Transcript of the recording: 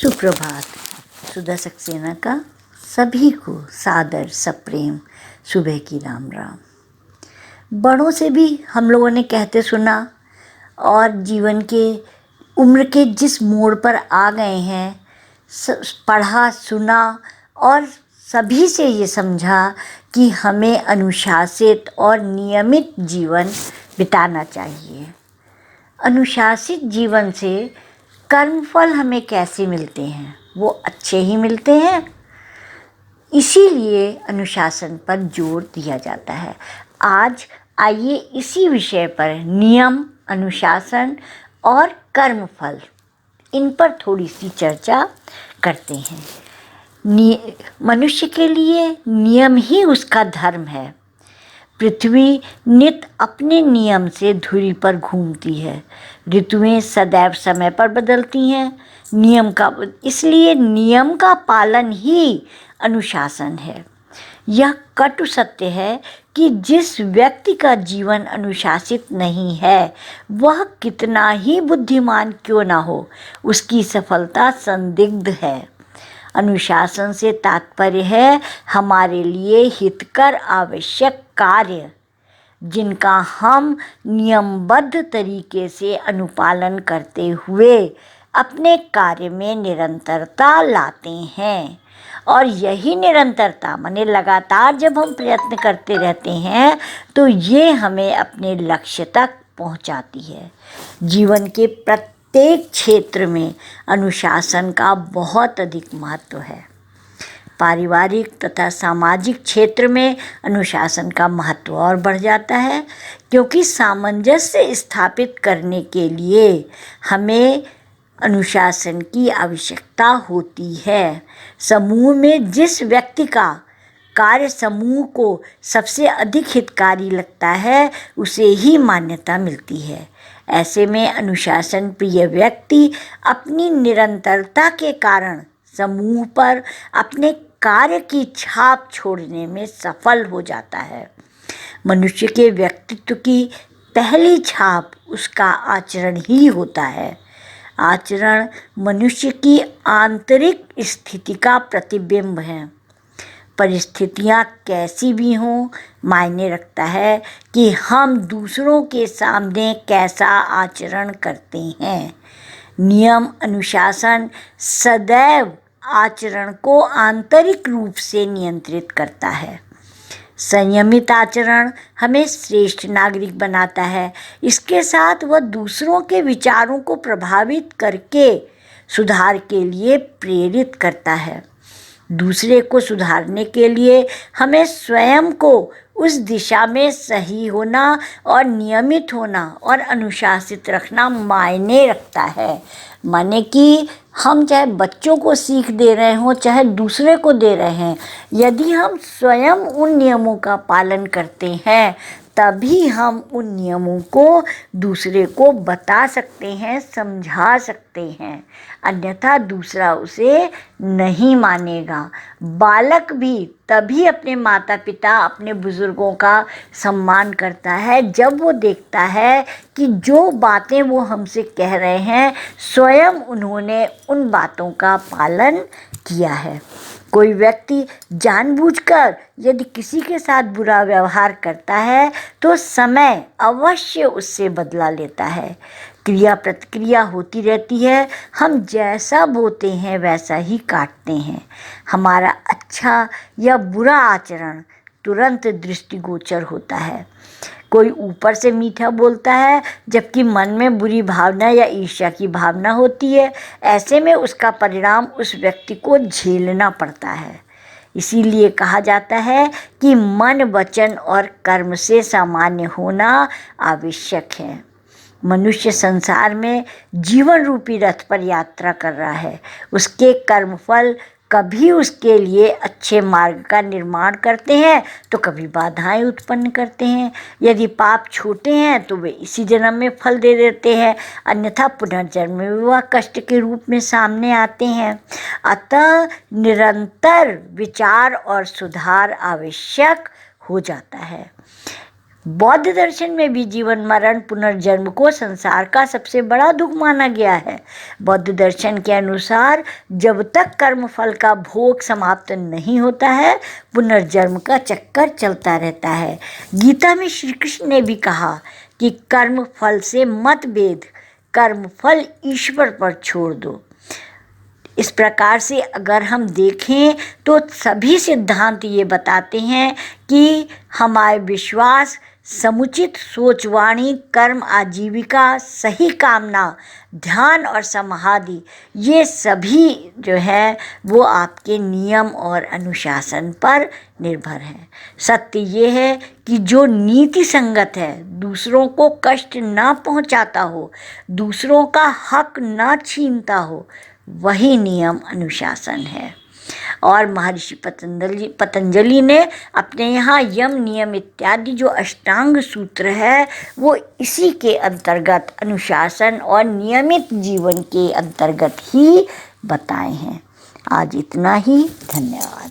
सुप्रभात। सुधा सक्सेना का सभी को सादर सप्रेम सुबह की राम राम। बड़ों से भी हम लोगों ने कहते सुना और जीवन के उम्र के जिस मोड़ पर आ गए हैं पढ़ा सुना और सभी से ये समझा कि हमें अनुशासित और नियमित जीवन बिताना चाहिए। अनुशासित जीवन से कर्मफल हमें कैसे मिलते हैं? वो अच्छे ही मिलते हैं, इसीलिए अनुशासन पर जोर दिया जाता है। आज आइए इसी विषय पर नियम, अनुशासन और कर्मफल, इन पर थोड़ी सी चर्चा करते हैं। मनुष्य के लिए नियम ही उसका धर्म है। पृथ्वी नित अपने नियम से धुरी पर घूमती है। ऋतुएं सदैव समय पर बदलती हैं। इसलिए नियम का पालन ही अनुशासन है। यह कटु सत्य है कि जिस व्यक्ति का जीवन अनुशासित नहीं है, वह कितना ही बुद्धिमान क्यों ना हो, उसकी सफलता संदिग्ध है। अनुशासन से तात्पर्य है हमारे लिए हितकर आवश्यक कार्य, जिनका हम नियमबद्ध तरीके से अनुपालन करते हुए अपने कार्य में निरंतरता लाते हैं। और यही निरंतरता माने लगातार जब हम प्रयत्न करते रहते हैं तो ये हमें अपने लक्ष्य तक पहुंचाती है। जीवन के प्रत्येक क्षेत्र में अनुशासन का बहुत अधिक महत्व है। पारिवारिक तथा सामाजिक क्षेत्र में अनुशासन का महत्व और बढ़ जाता है, क्योंकि सामंजस्य स्थापित करने के लिए हमें अनुशासन की आवश्यकता होती है। समूह में जिस व्यक्ति का कार्य समूह को सबसे अधिक हितकारी लगता है, उसे ही मान्यता मिलती है। ऐसे में अनुशासन प्रिय व्यक्ति अपनी निरंतरता के कारण समूह पर अपने कार्य की छाप छोड़ने में सफल हो जाता है। मनुष्य के व्यक्तित्व की पहली छाप उसका आचरण ही होता है। आचरण मनुष्य की आंतरिक स्थिति का प्रतिबिंब है। परिस्थितियाँ कैसी भी हों, मायने रखता है कि हम दूसरों के सामने कैसा आचरण करते हैं। नियम अनुशासन सदैव आचरण को आंतरिक रूप से नियंत्रित करता है। संयमित आचरण हमें श्रेष्ठ नागरिक बनाता है। इसके साथ वह दूसरों के विचारों को प्रभावित करके सुधार के लिए प्रेरित करता है। दूसरे को सुधारने के लिए हमें स्वयं को उस दिशा में सही होना और नियमित होना और अनुशासित रखना मायने रखता है। माने कि हम चाहे बच्चों को सीख दे रहे हों, चाहे दूसरे को दे रहे हैं, यदि हम स्वयं उन नियमों का पालन करते हैं, तभी हम उन नियमों को दूसरे को बता सकते हैं, समझा सकते हैं। अन्यथा दूसरा उसे नहीं मानेगा। बालक भी तभी अपने माता पिता, अपने बुज़ुर्गों का सम्मान करता है जब वो देखता है कि जो बातें वो हमसे कह रहे हैं, स्वयं उन्होंने उन बातों का पालन किया है। कोई व्यक्ति जानबूझकर यदि किसी के साथ बुरा व्यवहार करता है तो समय अवश्य उससे बदला लेता है। क्रिया प्रतिक्रिया होती रहती है। हम जैसा बोते हैं वैसा ही काटते हैं। हमारा अच्छा या बुरा आचरण तुरंत दृष्टिगोचर होता है। कोई ऊपर से मीठा बोलता है जबकि मन में बुरी भावना या ईर्ष्या की भावना होती है। ऐसे में उसका परिणाम उस व्यक्ति को झेलना पड़ता है। इसीलिए कहा जाता है कि मन, वचन और कर्म से सामान्य होना आवश्यक है। मनुष्य संसार में जीवन रूपी रथ पर यात्रा कर रहा है। उसके कर्मफल कभी उसके लिए अच्छे मार्ग का निर्माण करते हैं तो कभी बाधाएं उत्पन्न करते हैं। यदि पाप छोटे हैं तो वे इसी जन्म में फल दे देते हैं, अन्यथा पुनर्जन्म में वह कष्ट के रूप में सामने आते हैं। अतः निरंतर विचार और सुधार आवश्यक हो जाता है। बौद्ध दर्शन में भी जीवन मरण पुनर्जन्म को संसार का सबसे बड़ा दुख माना गया है। बौद्ध दर्शन के अनुसार जब तक कर्म फल का भोग समाप्त नहीं होता है, पुनर्जन्म का चक्कर चलता रहता है। गीता में श्री कृष्ण ने भी कहा कि कर्म फल से मत भेद, कर्म फल ईश्वर पर छोड़ दो। इस प्रकार से अगर हम देखें तो सभी सिद्धांत ये बताते हैं कि हमारे विश्वास, समुचित सोच, वाणी, कर्म, आजीविका, सही कामना, ध्यान और समाधि, ये सभी जो है वो आपके नियम और अनुशासन पर निर्भर है। सत्य ये है कि जो नीति संगत है, दूसरों को कष्ट ना पहुंचाता हो, दूसरों का हक ना छीनता हो, वही नियम अनुशासन है। और महर्षि पतंजलि ने अपने यहाँ यम, नियम इत्यादि जो अष्टांग सूत्र है वो इसी के अंतर्गत, अनुशासन और नियमित जीवन के अंतर्गत ही बताए हैं। आज इतना ही, धन्यवाद।